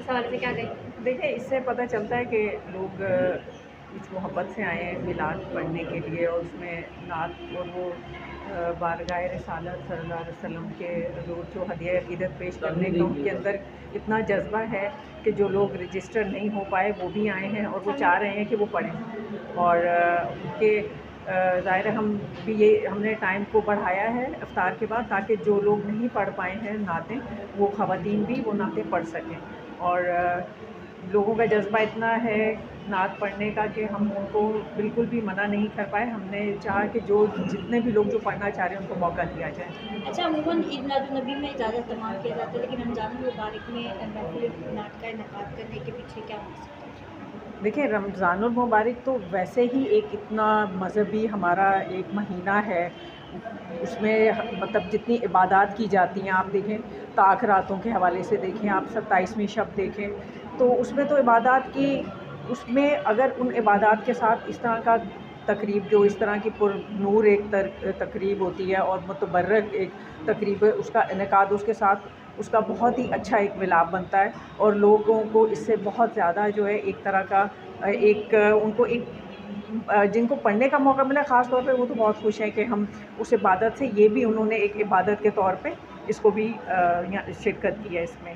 اس حوالے سے کیا کہیں؟ دیکھیں، اس سے پتہ چلتا ہے کہ لوگ اس محبت سے آئے ہیں میلاد پڑھنے کے لیے، اور اس میں نعت اور وہ بارگاہ رسالت صلی اللہ علیہ وسلم کے حضور جو ہدیہ عقیدت پیش کرنے کا ان کے اندر اتنا جذبہ ہے کہ جو لوگ رجسٹر نہیں ہو پائے وہ بھی آئے ہیں، اور وہ چاہ رہے ہیں کہ وہ پڑھیں، اور ان کے ظاہر ہے ہم نے ٹائم کو بڑھایا ہے افطار کے بعد، تاکہ جو لوگ نہیں پڑھ پائے ہیں نعتیں، وہ خواتین بھی وہ نعتیں پڑھ سکیں، اور لوگوں کا جذبہ اتنا ہے نعت پڑھنے کا کہ ہم ان کو بالکل بھی منع نہیں کر پائے. ہم نے چاہا کہ جتنے بھی لوگ جو پڑھنا چاہ رہے ہیں ان کو موقع دیا جائے. اچھا، عموماً عید میلاد النبی میں زیادہ اہتمام کیا جاتا ہے، لیکن رمضان المبارک میں محفل نعت کا انعقاد کرنے کے پیچھے کیا مقصد ہے؟ دیکھیں، رمضان المبارک تو ویسے ہی ایک اتنا مذہبی ہمارا ایک مہینہ ہے، اس میں مطلب جتنی عبادات کی جاتی ہیں، آپ دیکھیں طاق راتوں کے حوالے سے دیکھیں، آپ 27ویں شب دیکھیں، تو اس میں تو عبادات کی، اس میں اگر ان عبادات کے ساتھ اس طرح کا تقریب، جو اس طرح کی پر نور ایک تقریب ہوتی ہے اور متبرک ایک تقریب، اس کا انعقاد، اس کے ساتھ اس کا بہت ہی اچھا ایک ملاپ بنتا ہے، اور لوگوں کو اس سے بہت زیادہ جو ہے ایک طرح کا ایک ان کو ایک جن کو پڑھنے کا موقع ملا خاص طور پہ، وہ تو بہت خوش ہیں کہ ہم اس عبادت سے، یہ بھی انہوں نے ایک عبادت کے طور پہ اس کو بھی شرکت کی ہے اس میں.